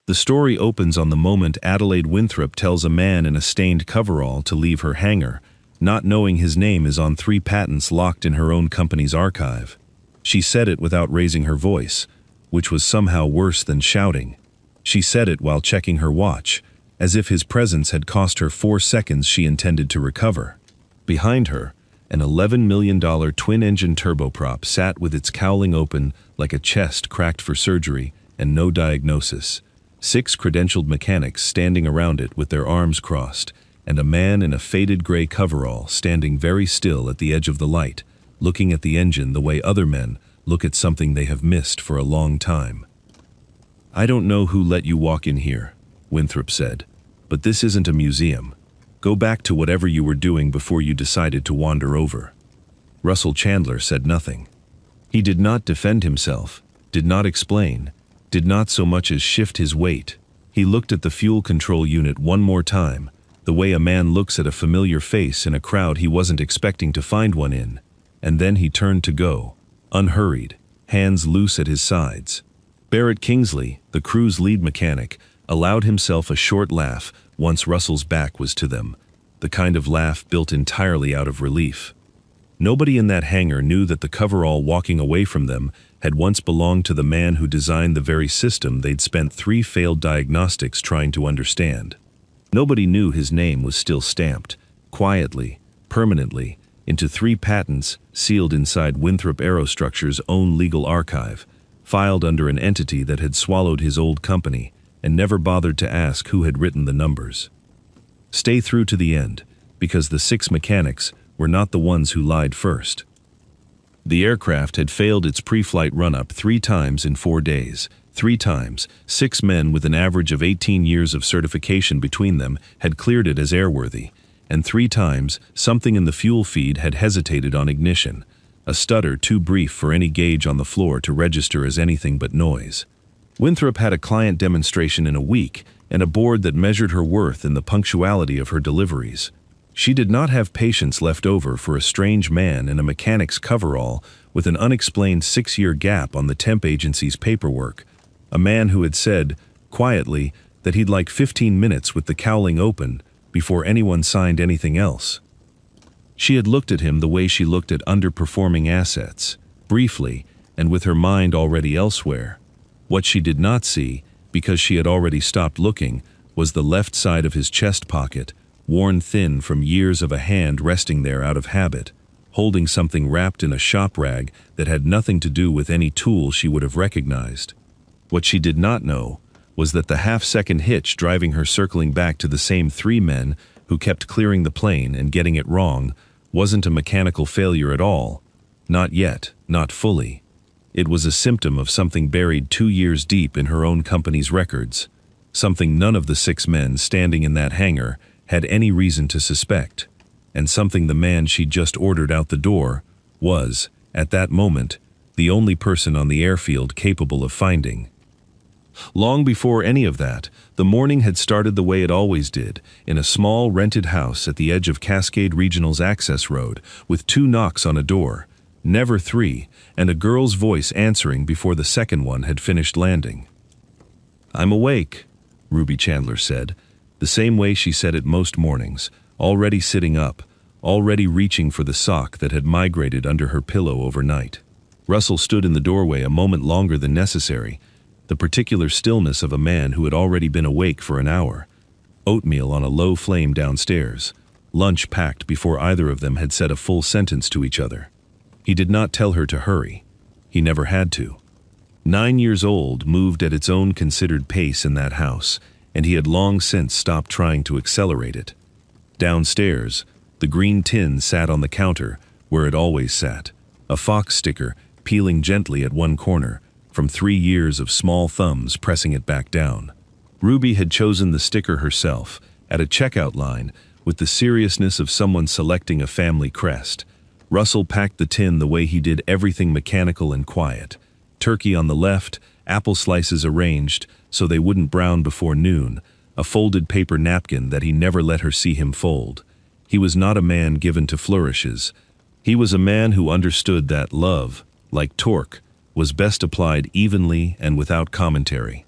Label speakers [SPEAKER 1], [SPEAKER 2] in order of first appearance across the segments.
[SPEAKER 1] The story opens on the moment Adelaide Winthrop tells a man in a stained coverall to leave her hangar, not knowing his name is on 3 patents locked in her own company's archive. She said it without raising her voice, which was somehow worse than shouting. She said it while checking her watch, as if his presence had cost her 4 seconds she intended to recover. Behind her, an $11 million twin-engine turboprop sat with its cowling open like a chest cracked for surgery and no diagnosis. 6 credentialed mechanics standing around it with their arms crossed, and a man in a faded gray coverall standing very still at the edge of the light, looking at the engine the way other men look at something they have missed for a long time. "I don't know who let you walk in here," Winthrop said, "but this isn't a museum. Go back to whatever you were doing before you decided to wander over." Russell Chandler said nothing. He did not defend himself, did not explain, did not so much as shift his weight. He looked at the fuel control unit one more time, the way a man looks at a familiar face in a crowd he wasn't expecting to find one in, and then he turned to go, unhurried, hands loose at his sides. Barrett Kingsley, the crew's lead mechanic, allowed himself a short laugh once Russell's back was to them, the kind of laugh built entirely out of relief. Nobody in that hangar knew that the coverall walking away from them had once belonged to the man who designed the very system they'd spent 3 failed diagnostics trying to understand. Nobody knew his name was still stamped, quietly, permanently, into 3 patents sealed inside Winthrop Aerostructure's own legal archive, filed under an entity that had swallowed his old company and never bothered to ask who had written the numbers. Stay through to the end, because the 6 mechanics were not the ones who lied first. The aircraft had failed its pre-flight run-up 3 times in 4 days. 3 times, 6 men with an average of 18 years of certification between them had cleared it as airworthy, and 3 times, something in the fuel feed had hesitated on ignition, a stutter too brief for any gauge on the floor to register as anything but noise. Winthrop had a client demonstration in a week and a board that measured her worth in the punctuality of her deliveries. She did not have patience left over for a strange man in a mechanic's coverall with an unexplained 6-year gap on the temp agency's paperwork, a man who had said, quietly, that he'd like 15 minutes with the cowling open before anyone signed anything else. She had looked at him the way she looked at underperforming assets, briefly, and with her mind already elsewhere. What she did not see, because she had already stopped looking, was the left side of his chest pocket, worn thin from years of a hand resting there out of habit, holding something wrapped in a shop rag that had nothing to do with any tool she would have recognized. What she did not know was that the half-second hitch driving her circling back to the same 3 men who kept clearing the plane and getting it wrong wasn't a mechanical failure at all. Not yet, not fully. It was a symptom of something buried 2 years deep in her own company's records, something none of the 6 men standing in that hangar had any reason to suspect, and something the man she'd just ordered out the door was, at that moment, the only person on the airfield capable of finding. Long before any of that, the morning had started the way it always did, in a small rented house at the edge of Cascade Regional's access road, with 2 knocks on a door, never 3, and a girl's voice answering before the second one had finished landing. "I'm awake," Ruby Chandler said, the same way she said it most mornings, already sitting up, already reaching for the sock that had migrated under her pillow overnight. Russell stood in the doorway a moment longer than necessary, the particular stillness of a man who had already been awake for an hour. Oatmeal on a low flame downstairs, lunch packed before either of them had said a full sentence to each other. He did not tell her to hurry. He never had to. 9 years old moved at its own considered pace in that house, and he had long since stopped trying to accelerate it. Downstairs, the green tin sat on the counter, where it always sat, a fox sticker peeling gently at one corner, from 3 years of small thumbs pressing it back down. Ruby had chosen the sticker herself, at a checkout line, with the seriousness of someone selecting a family crest. Russell packed the tin the way he did everything mechanical and quiet. Turkey on the left, apple slices arranged so they wouldn't brown before noon, a folded paper napkin that he never let her see him fold. He was not a man given to flourishes. He was a man who understood that love, like torque, was best applied evenly and without commentary.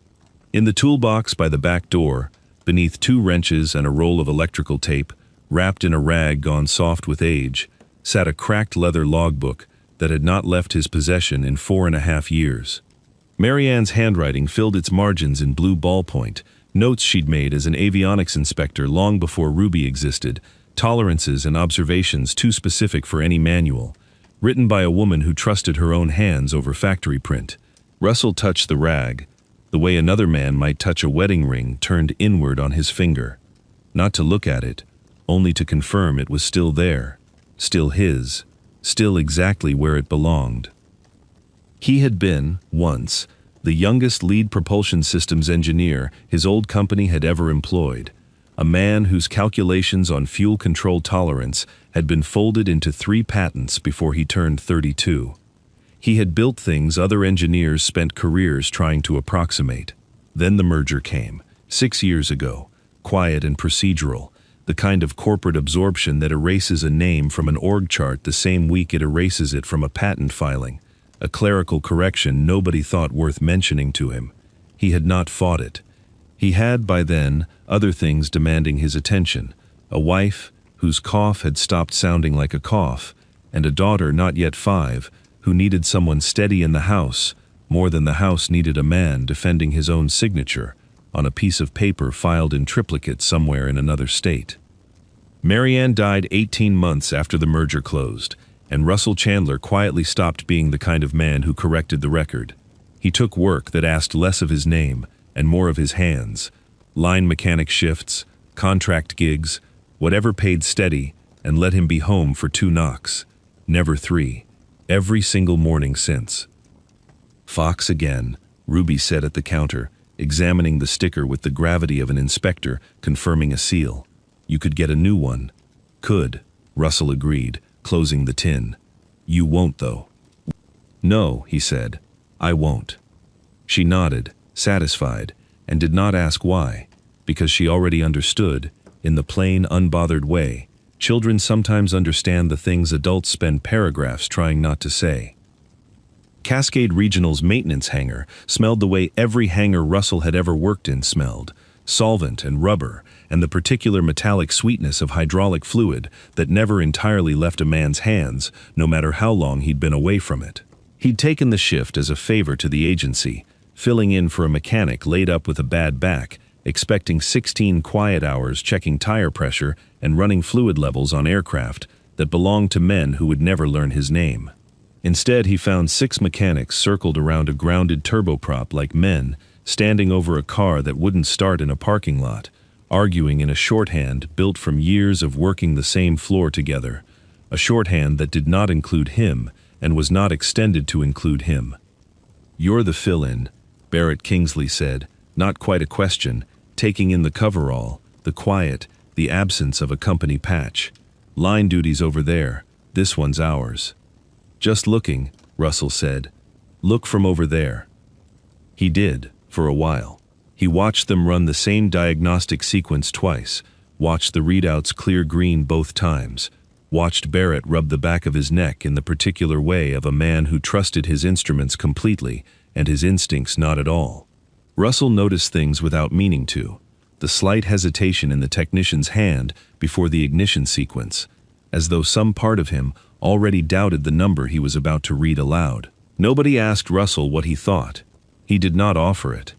[SPEAKER 1] In the toolbox by the back door, beneath 2 wrenches and a roll of electrical tape, wrapped in a rag gone soft with age, sat a cracked leather logbook that had not left his possession in 4.5 years. Marianne's handwriting filled its margins in blue ballpoint, notes she'd made as an avionics inspector long before Ruby existed, tolerances and observations too specific for any manual, written by a woman who trusted her own hands over factory print. Russell touched the rag, the way another man might touch a wedding ring turned inward on his finger. Not to look at it, only to confirm it was still there, still his, still exactly where it belonged. He had been, once, the youngest lead propulsion systems engineer his old company had ever employed, a man whose calculations on fuel control tolerance had been folded into 3 patents before he turned 32. He had built things other engineers spent careers trying to approximate. Then the merger came, 6 years ago, quiet and procedural, the kind of corporate absorption that erases a name from an org chart the same week it erases it from a patent filing. A clerical correction nobody thought worth mentioning to him. He had not fought it. He had, by then, other things demanding his attention, a wife whose cough had stopped sounding like a cough, and a daughter not yet 5, who needed someone steady in the house, more than the house needed a man defending his own signature on a piece of paper filed in triplicate somewhere in another state. Marianne died 18 months after the merger closed, and Russell Chandler quietly stopped being the kind of man who corrected the record. He took work that asked less of his name and more of his hands, line mechanic shifts, contract gigs, whatever paid steady, and let him be home for 2 knocks, never 3, every single morning since. Fox again, Ruby said at the counter, examining the sticker with the gravity of an inspector confirming a seal. You could get a new one. Could, Russell agreed, closing the tin. You won't, though. No, he said. I won't. She nodded, satisfied, and did not ask why, because she already understood, in the plain, unbothered way, children sometimes understand the things adults spend paragraphs trying not to say. Cascade Regional's maintenance hangar smelled the way every hangar Russell had ever worked in smelled, solvent and rubber, and the particular metallic sweetness of hydraulic fluid that never entirely left a man's hands, no matter how long he'd been away from it. He'd taken the shift as a favor to the agency, filling in for a mechanic laid up with a bad back, expecting 16 quiet hours checking tire pressure and running fluid levels on aircraft that belonged to men who would never learn his name. Instead, he found 6 mechanics circled around a grounded turboprop like men, standing over a car that wouldn't start in a parking lot, arguing in a shorthand built from years of working the same floor together, a shorthand that did not include him and was not extended to include him. You're the fill-in, Barrett Kingsley said, not quite a question, taking in the coverall, the quiet, the absence of a company patch. Line duty's over there, this one's ours. Just looking, Russell said. Look from over there. He did, for a while. He watched them run the same diagnostic sequence twice, watched the readouts clear green both times, watched Barrett rub the back of his neck in the particular way of a man who trusted his instruments completely and his instincts not at all. Russell noticed things without meaning to, the slight hesitation in the technician's hand before the ignition sequence, as though some part of him already doubted the number he was about to read aloud. Nobody asked Russell what he thought. He did not offer it.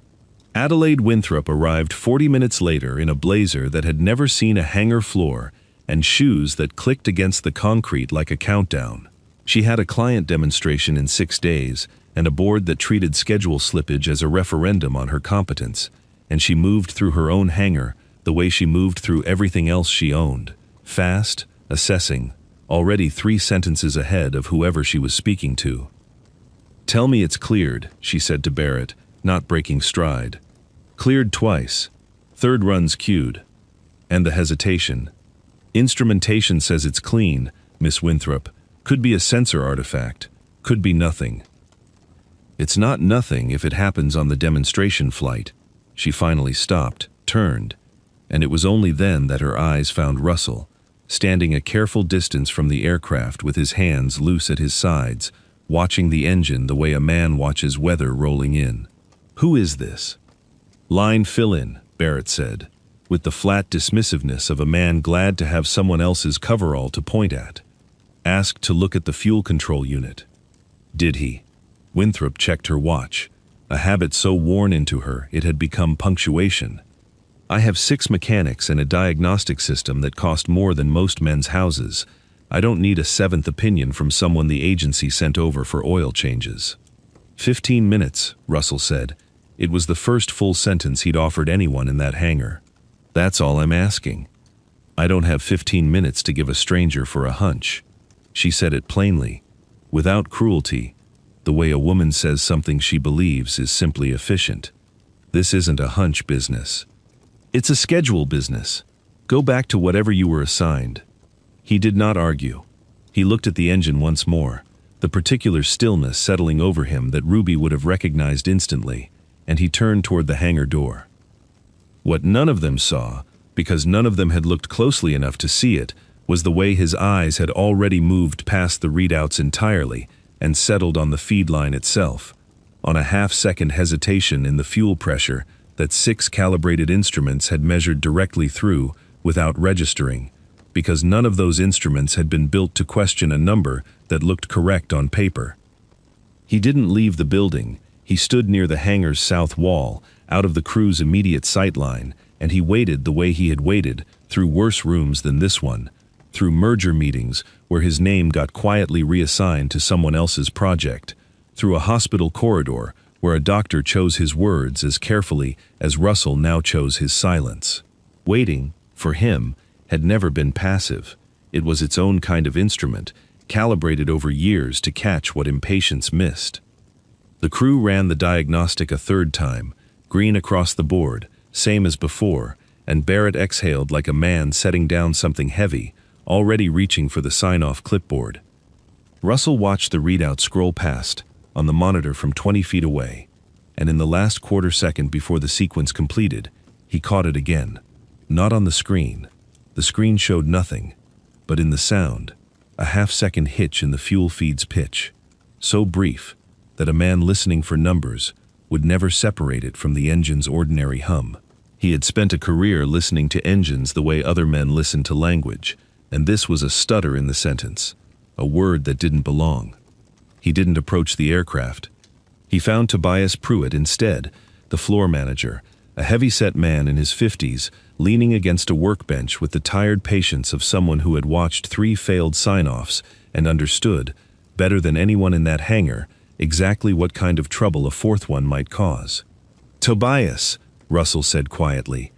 [SPEAKER 1] Adelaide Winthrop arrived 40 minutes later in a blazer that had never seen a hangar floor and shoes that clicked against the concrete like a countdown. She had a client demonstration in 6 days and a board that treated schedule slippage as a referendum on her competence, and she moved through her own hangar the way she moved through everything else she owned, fast, assessing, already 3 sentences ahead of whoever she was speaking to. Tell me it's cleared, she said to Barrett, not breaking stride. Cleared twice. 3rd run's queued. And the hesitation. Instrumentation says it's clean, Miss Winthrop. Could be a sensor artifact. Could be nothing. It's not nothing if it happens on the demonstration flight. She finally stopped, turned, and it was only then that her eyes found Russell, standing a careful distance from the aircraft with his hands loose at his sides, watching the engine the way a man watches weather rolling in. Who is this? Line fill in, Barrett said, with the flat dismissiveness of a man glad to have someone else's coverall to point at. Asked to look at the fuel control unit. Did he? Winthrop checked her watch, a habit so worn into her it had become punctuation. I have 6 mechanics and a diagnostic system that cost more than most men's houses. I don't need a 7th opinion from someone the agency sent over for oil changes. 15 minutes, Russell said. It was the first full sentence he'd offered anyone in that hangar. That's all I'm asking. I don't have 15 minutes to give a stranger for a hunch. She said it plainly, without cruelty. The way a woman says something she believes is simply efficient. This isn't a hunch business. It's a schedule business. Go back to whatever you were assigned. He did not argue. He looked at the engine once more, the particular stillness settling over him that Ruby would have recognized instantly, and he turned toward the hangar door. What none of them saw, because none of them had looked closely enough to see it, was the way his eyes had already moved past the readouts entirely and settled on the feed line itself, on a half-second hesitation in the fuel pressure that 6 calibrated instruments had measured directly through without registering, because none of those instruments had been built to question a number that looked correct on paper. He didn't leave the building. He stood near the hangar's south wall, out of the crew's immediate sight line, and he waited the way he had waited, through worse rooms than this one, through merger meetings where his name got quietly reassigned to someone else's project, through a hospital corridor where a doctor chose his words as carefully as Russell now chose his silence. Waiting, for him, had never been passive. It was its own kind of instrument, calibrated over years to catch what impatience missed. The crew ran the diagnostic a 3rd time, green across the board, same as before, and Barrett exhaled like a man setting down something heavy, already reaching for the sign-off clipboard. Russell watched the readout scroll past, on the monitor from 20 feet away, and in the last quarter second before the sequence completed, he caught it again. Not on the screen. The screen showed nothing, but in the sound, a half-second hitch in the fuel feed's pitch, so brief that a man listening for numbers would never separate it from the engine's ordinary hum. He had spent a career listening to engines the way other men listen to language, and this was a stutter in the sentence, a word that didn't belong. He didn't approach the aircraft. He found Tobias Pruitt instead, the floor manager, a heavy-set man in his 50s, leaning against a workbench with the tired patience of someone who had watched 3 failed sign-offs and understood, better than anyone in that hangar, exactly what kind of trouble a 4th one might cause. "Tobias," Russell said quietly.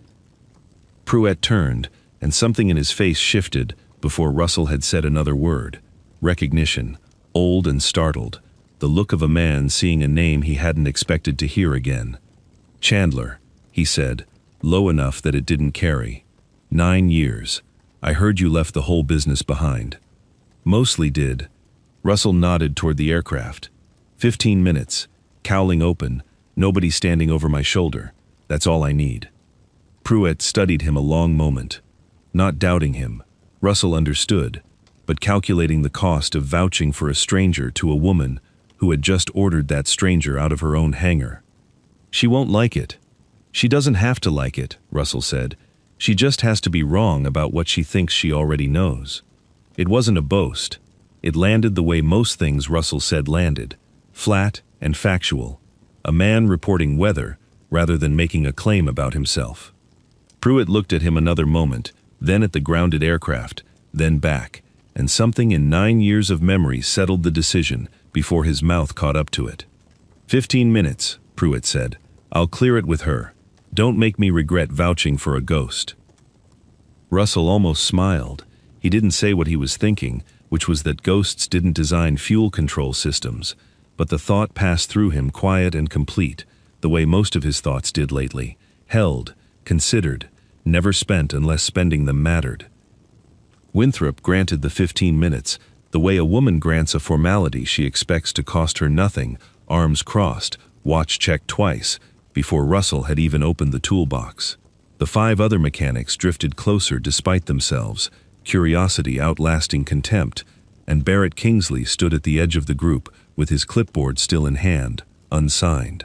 [SPEAKER 1] Pruitt turned, and something in his face shifted before Russell had said another word. Recognition, old and startled, the look of a man seeing a name he hadn't expected to hear again. "Chandler," he said, low enough that it didn't carry. "9 years. I heard you left the whole business behind." "Mostly did." Russell nodded toward the aircraft. 15 minutes, cowling open, nobody standing over my shoulder. That's all I need. Pruitt studied him a long moment. Not doubting him, Russell understood, but calculating the cost of vouching for a stranger to a woman who had just ordered that stranger out of her own hangar. "She won't like it." "She doesn't have to like it," Russell said. "She just has to be wrong about what she thinks she already knows." It wasn't a boast. It landed the way most things Russell said landed, flat and factual. A man reporting weather rather than making a claim about himself. Pruitt looked at him another moment, then at the grounded aircraft, then back, and something in 9 years of memory settled the decision before his mouth caught up to it. 15 minutes, Pruitt said. "I'll clear it with her. Don't make me regret vouching for a ghost." Russell almost smiled. He didn't say what he was thinking, which was that ghosts didn't design fuel control systems, but the thought passed through him quiet and complete, the way most of his thoughts did lately, held, considered, never spent unless spending them mattered. Winthrop granted the 15 minutes, the way a woman grants a formality she expects to cost her nothing, arms crossed, watch checked twice, before Russell had even opened the toolbox. The 5 other mechanics drifted closer despite themselves, curiosity outlasting contempt, and Barrett Kingsley stood at the edge of the group with his clipboard still in hand, unsigned.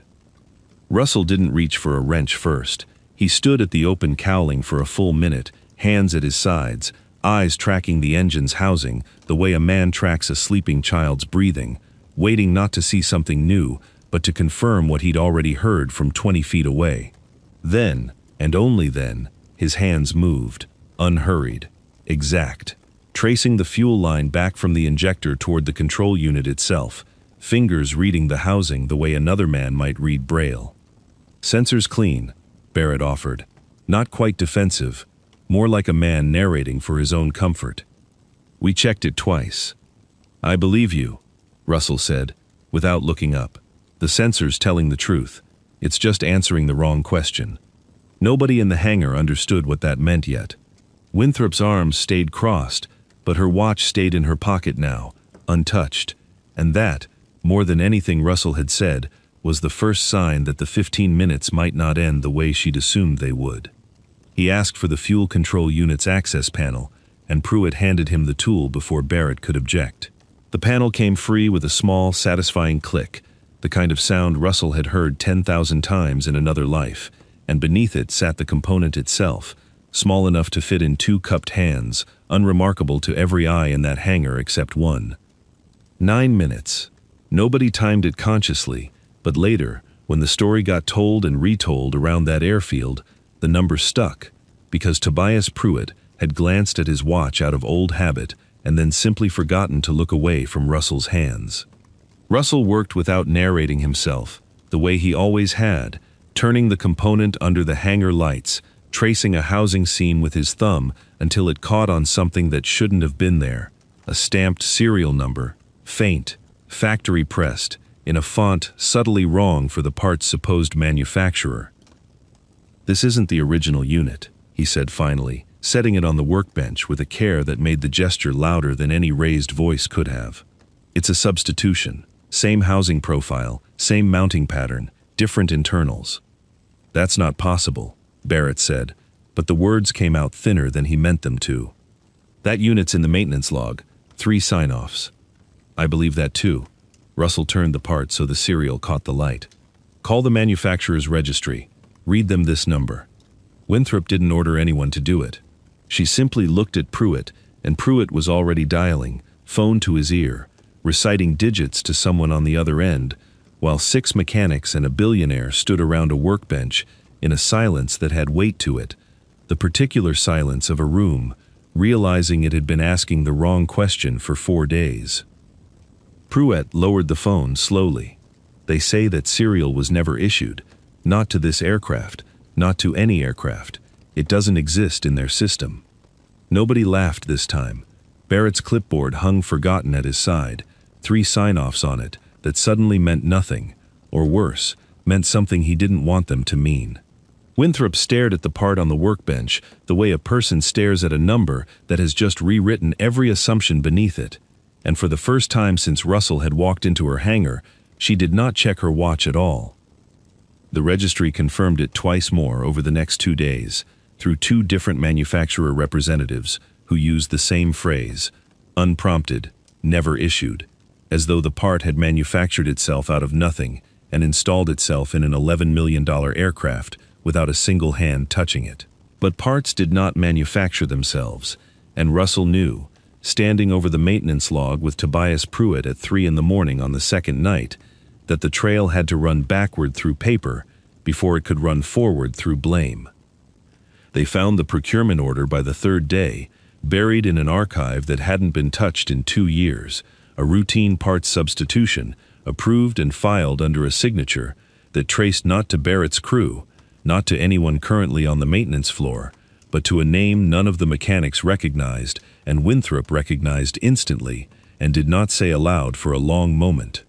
[SPEAKER 1] Russell didn't reach for a wrench first. He stood at the open cowling for a full minute, hands at his sides, eyes tracking the engine's housing the way a man tracks a sleeping child's breathing, waiting not to see something new, but to confirm what he'd already heard from 20 feet away. Then, and only then, his hands moved, unhurried, exact, tracing the fuel line back from the injector toward the control unit itself, fingers reading the housing the way another man might read Braille. "Sensors clean," Barrett offered. Not quite defensive, more like a man narrating for his own comfort. "We checked it twice." "I believe you," Russell said, without looking up. "The sensor's telling the truth. It's just answering the wrong question." Nobody in the hangar understood what that meant yet. Winthrop's arms stayed crossed, but her watch stayed in her pocket now, untouched, and that, more than anything Russell had said, was the first sign that the 15 minutes might not end the way she'd assumed they would. He asked for the fuel control unit's access panel, and Pruitt handed him the tool before Barrett could object. The panel came free with a small, satisfying click, the kind of sound Russell had heard 10,000 times in another life, and beneath it sat the component itself, small enough to fit in 2 cupped hands, unremarkable to every eye in that hangar except one. 9 minutes. Nobody timed it consciously, but later, when the story got told and retold around that airfield, the number stuck, because Tobias Pruitt had glanced at his watch out of old habit and then simply forgotten to look away from Russell's hands. Russell worked without narrating himself, the way he always had, turning the component under the hangar lights, tracing a housing seam with his thumb until it caught on something that shouldn't have been there, a stamped serial number, faint, factory pressed, in a font subtly wrong for the part's supposed manufacturer. "This isn't the original unit," he said finally, setting it on the workbench with a care that made the gesture louder than any raised voice could have. "It's a substitution. Same housing profile, same mounting pattern, different internals." "That's not possible," Barrett said, but the words came out thinner than he meant them to. "That unit's in the maintenance log, 3 sign-offs." "I believe that too." Russell turned the part so the serial caught the light. "Call the manufacturer's registry. Read them this number." Winthrop didn't order anyone to do it. She simply looked at Pruitt, and Pruitt was already dialing, phone to his ear, reciting digits to someone on the other end, while 6 mechanics and a billionaire stood around a workbench in a silence that had weight to it, the particular silence of a room, realizing it had been asking the wrong question for 4 days. Pruitt lowered the phone slowly. "They say that serial was never issued, not to this aircraft, not to any aircraft. It doesn't exist in their system." Nobody laughed this time. Barrett's clipboard hung forgotten at his side, 3 sign-offs on it that suddenly meant nothing, or worse, meant something he didn't want them to mean. Winthrop stared at the part on the workbench the way a person stares at a number that has just rewritten every assumption beneath it, and for the first time since Russell had walked into her hangar, she did not check her watch at all. The registry confirmed it twice more over the next 2 days, through 2 different manufacturer representatives who used the same phrase, unprompted, never issued, as though the part had manufactured itself out of nothing and installed itself in an $11 million aircraft without a single hand touching it. But parts did not manufacture themselves, and Russell knew, standing over the maintenance log with Tobias Pruitt at 3 in the morning on the second night, that the trail had to run backward through paper before it could run forward through blame. They found the procurement order by the 3rd day, buried in an archive that hadn't been touched in 2 years, a routine parts substitution, approved and filed under a signature that traced not to Barrett's crew, not to anyone currently on the maintenance floor, but to a name none of the mechanics recognized, and Winthrop recognized instantly, and did not say aloud for a long moment.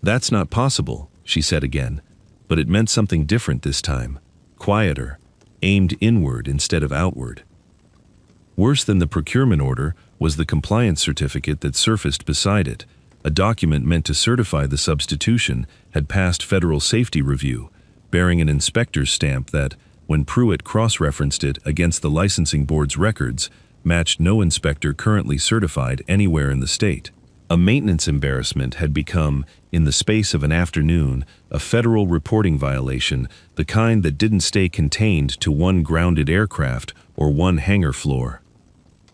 [SPEAKER 1] "That's not possible," she said again, but it meant something different this time, quieter, aimed inward instead of outward. Worse than the procurement order was the compliance certificate that surfaced beside it, a document meant to certify the substitution had passed federal safety review, bearing an inspector's stamp that, when Pruitt cross-referenced it against the licensing board's records, matched no inspector currently certified anywhere in the state. A maintenance embarrassment had become, in the space of an afternoon, a federal reporting violation, the kind that didn't stay contained to one grounded aircraft or one hangar floor.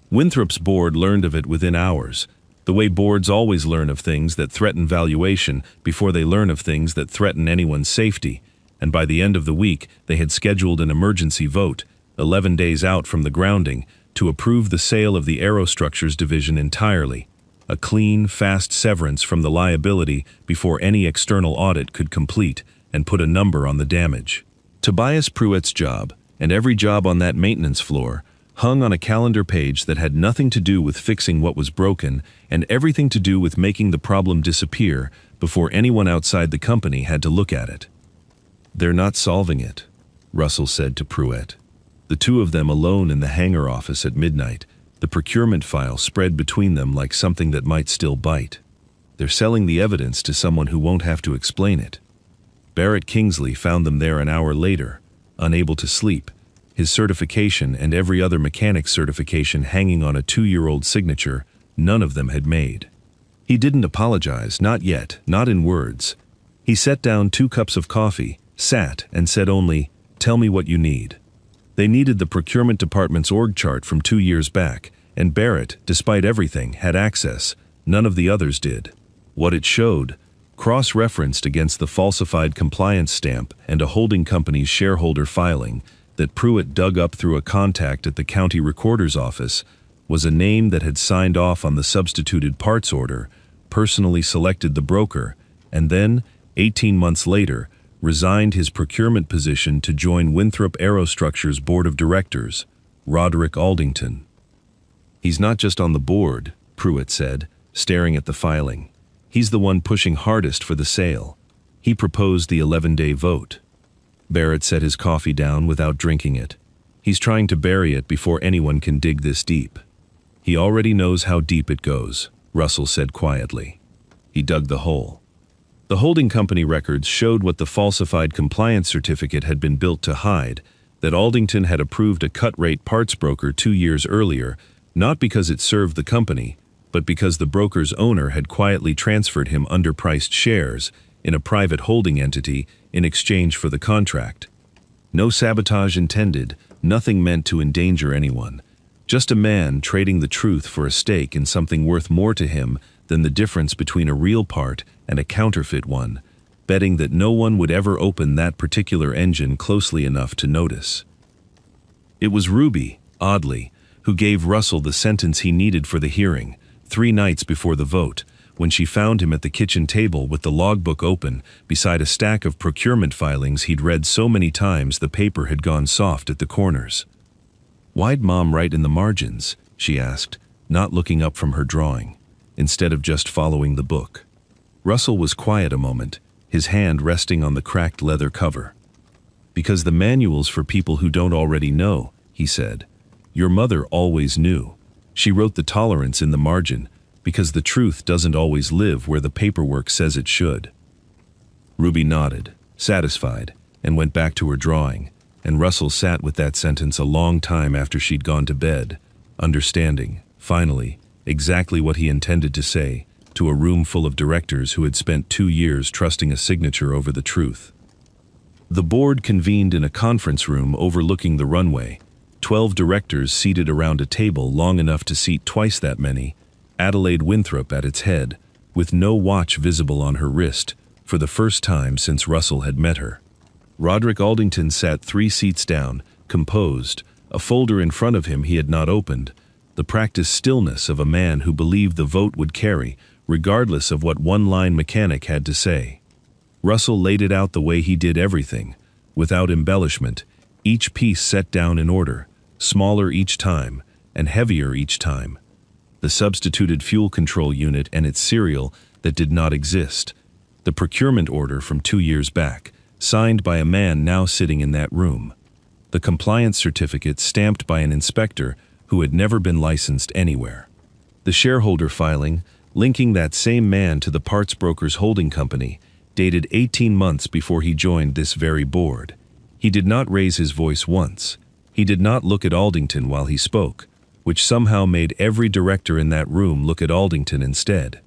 [SPEAKER 1] Winthrop's board learned of it within hours, the way boards always learn of things that threaten valuation before they learn of things that threaten anyone's safety, and by the end of the week they had scheduled an emergency vote, 11 days out from the grounding, to approve the sale of the Aerostructures division entirely, a clean, fast severance from the liability before any external audit could complete and put a number on the damage. Tobias Pruitt's job, and every job on that maintenance floor, hung on a calendar page that had nothing to do with fixing what was broken and everything to do with making the problem disappear before anyone outside the company had to look at it. "They're not solving it," Russell said to Pruitt. The two of them alone in the hangar office at midnight, the procurement file spread between them like something that might still bite. "They're selling the evidence to someone who won't have to explain it." Barrett Kingsley found them there an hour later, unable to sleep, his certification and every other mechanic's certification hanging on a 2-year-old signature none of them had made. He didn't apologize, not yet, not in words. He set down 2 cups of coffee, sat, and said only, "Tell me what you need." They needed the procurement department's org chart from 2 years back, and Barrett, despite everything, had access. None of the others did. What it showed, cross-referenced against the falsified compliance stamp and a holding company's shareholder filing that Pruitt dug up through a contact at the county recorder's office, was a name that had signed off on the substituted parts order, personally selected the broker, and then, 18 months later, resigned his procurement position to join Winthrop Aerostructures' board of directors, Roderick Aldington. "He's not just on the board," Pruitt said, staring at the filing. "He's the one pushing hardest for the sale. He proposed the 11-day vote." Barrett set his coffee down without drinking it. "He's trying to bury it before anyone can dig this deep." "He already knows how deep it goes," Russell said quietly. He dug the hole. The holding company records showed what the falsified compliance certificate had been built to hide, that Aldington had approved a cut-rate parts broker 2 years earlier, not because it served the company, but because the broker's owner had quietly transferred him underpriced shares in a private holding entity in exchange for the contract. No sabotage intended, nothing meant to endanger anyone. Just a man trading the truth for a stake in something worth more to him than the difference between a real part and a counterfeit one, betting that no one would ever open that particular engine closely enough to notice. It was Ruby, oddly, who gave Russell the sentence he needed for the hearing, 3 nights before the vote, when she found him at the kitchen table with the logbook open beside a stack of procurement filings he'd read so many times the paper had gone soft at the corners. "Why'd Mom write in the margins?" she asked, not looking up from her drawing, instead of just following the book. Russell was quiet a moment, his hand resting on the cracked leather cover. "Because the manual's for people who don't already know," he said. "Your mother always knew. She wrote the tolerance in the margin, because the truth doesn't always live where the paperwork says it should." Ruby nodded, satisfied, and went back to her drawing, and Russell sat with that sentence a long time after she'd gone to bed, understanding, finally, exactly what he intended to say to a room full of directors who had spent 2 years trusting a signature over the truth. The board convened in a conference room overlooking the runway, 12 directors seated around a table long enough to seat twice that many, Adelaide Winthrop at its head, with no watch visible on her wrist, for the first time since Russell had met her. Roderick Aldington sat 3 seats down, composed, a folder in front of him he had not opened, the practiced stillness of a man who believed the vote would carry, regardless of what one-line mechanic had to say. Russell laid it out the way he did everything, without embellishment, each piece set down in order, smaller each time, and heavier each time. The substituted fuel control unit and its serial that did not exist, the procurement order from 2 years back, signed by a man now sitting in that room, the compliance certificate stamped by an inspector who had never been licensed anywhere, the shareholder filing linking that same man to the parts broker's holding company, dated 18 months before he joined this very board. He did not raise his voice once. He did not look at Aldington while he spoke, which somehow made every director in that room look at Aldington instead.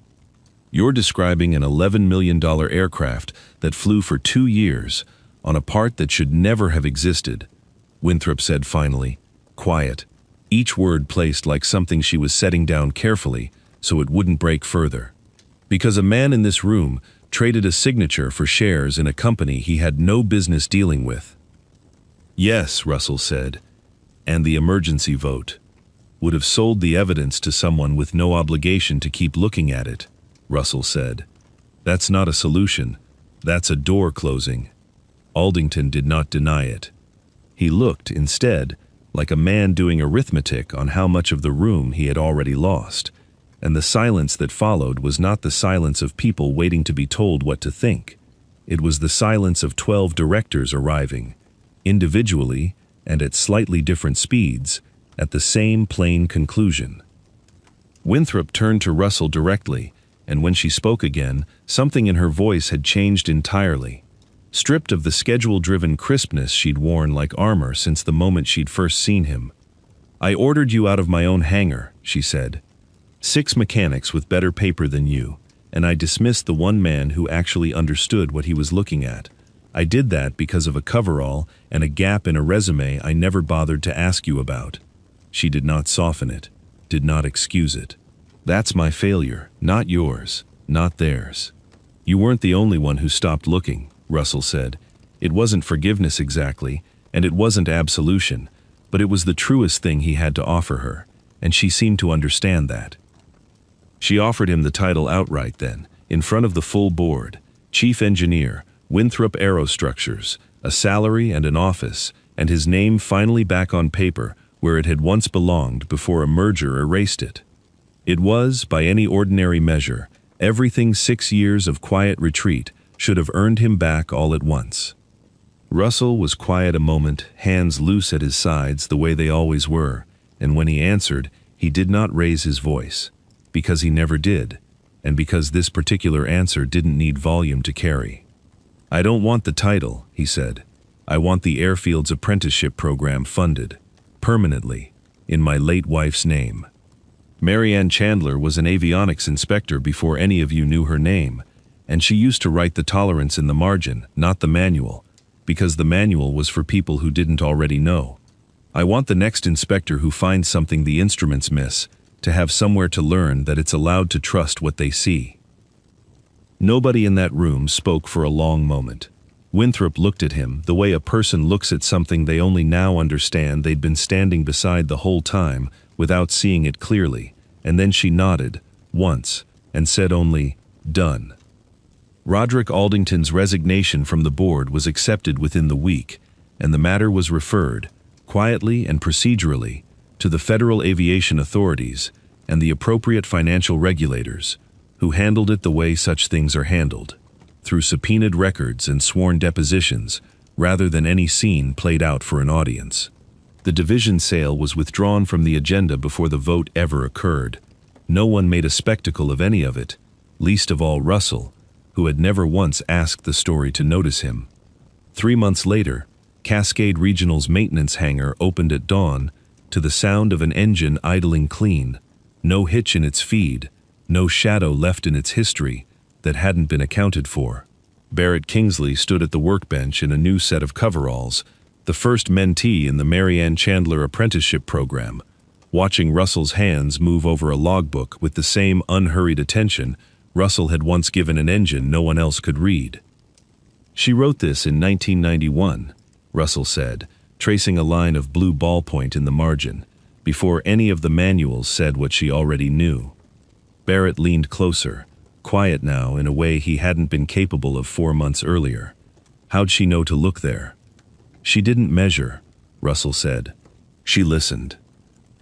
[SPEAKER 1] You're describing an $11 million aircraft that flew for 2 years on a part that should never have existed, Winthrop said finally, quiet, each word placed like something she was setting down carefully so it wouldn't break further. Because a man in this room traded a signature for shares in a company he had no business dealing with. Yes, Russell said, and the emergency vote would have sold the evidence to someone with no obligation to keep looking at it, Russell said. That's not a solution, that's a door closing. Aldington did not deny it. He looked, instead, like a man doing arithmetic on how much of the room he had already lost, and the silence that followed was not the silence of people waiting to be told what to think. It was the silence of 12 directors arriving, individually and at slightly different speeds, at the same plain conclusion. Winthrop turned to Russell directly, and when she spoke again, something in her voice had changed entirely. Stripped of the schedule-driven crispness she'd worn like armor since the moment she'd first seen him. I ordered you out of my own hangar, she said. 6 mechanics with better paper than you, and I dismissed the one man who actually understood what he was looking at. I did that because of a coverall and a gap in a resume I never bothered to ask you about. She did not soften it, did not excuse it. That's my failure, not yours, not theirs. You weren't the only one who stopped looking, Russell said. It wasn't forgiveness exactly, and it wasn't absolution, but it was the truest thing he had to offer her, and she seemed to understand that. She offered him the title outright then, in front of the full board, Chief Engineer, Winthrop Aerostructures, a salary and an office, and his name finally back on paper where it had once belonged before a merger erased it. It was, by any ordinary measure, everything 6 years of quiet retreat should have earned him back all at once. Russell was quiet a moment, hands loose at his sides the way they always were, and when he answered, he did not raise his voice, because he never did, and because this particular answer didn't need volume to carry. I don't want the title, he said. I want the Airfield's apprenticeship program funded, permanently, in my late wife's name. Mary Ann Chandler was an avionics inspector before any of you knew her name, and she used to write the tolerance in the margin, not the manual, because the manual was for people who didn't already know. I want the next inspector who finds something the instruments miss to have somewhere to learn that it's allowed to trust what they see. Nobody in that room spoke for a long moment. Winthrop looked at him the way a person looks at something they only now understand they'd been standing beside the whole time without seeing it clearly, and then she nodded, once, and said only, "Done." Roderick Aldington's resignation from the board was accepted within the week, and the matter was referred, quietly and procedurally, to the federal aviation authorities and the appropriate financial regulators, who handled it the way such things are handled, through subpoenaed records and sworn depositions, rather than any scene played out for an audience. The division sale was withdrawn from the agenda before the vote ever occurred. No one made a spectacle of any of it, least of all Russell, who had never once asked the story to notice him. 3 months later, Cascade Regional's maintenance hangar opened at dawn to the sound of an engine idling clean, no hitch in its feed, no shadow left in its history that hadn't been accounted for. Barrett Kingsley stood at the workbench in a new set of coveralls, the first mentee in the Mary Ann Chandler apprenticeship program, watching Russell's hands move over a logbook with the same unhurried attention Russell had once given an engine no one else could read. She wrote this in 1991, Russell said, tracing a line of blue ballpoint in the margin, before any of the manuals said what she already knew. Barrett leaned closer, quiet now in a way he hadn't been capable of 4 months earlier. How'd she know to look there? She didn't measure, Russell said. She listened.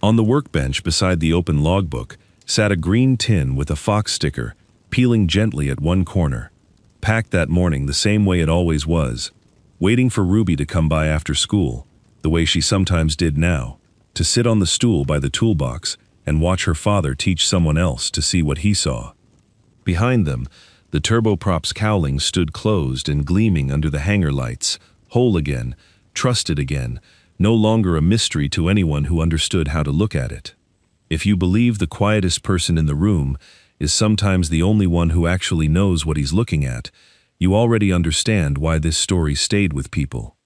[SPEAKER 1] On the workbench beside the open logbook sat a green tin with a fox sticker, peeling gently at one corner, packed that morning the same way it always was, waiting for Ruby to come by after school, the way she sometimes did now, to sit on the stool by the toolbox and watch her father teach someone else to see what he saw. Behind them, the turboprops cowling stood closed and gleaming under the hangar lights, whole again, trusted again, no longer a mystery to anyone who understood how to look at it. If you believe the quietest person in the room, is sometimes the only one who actually knows what he's looking at, you already understand why this story stayed with people.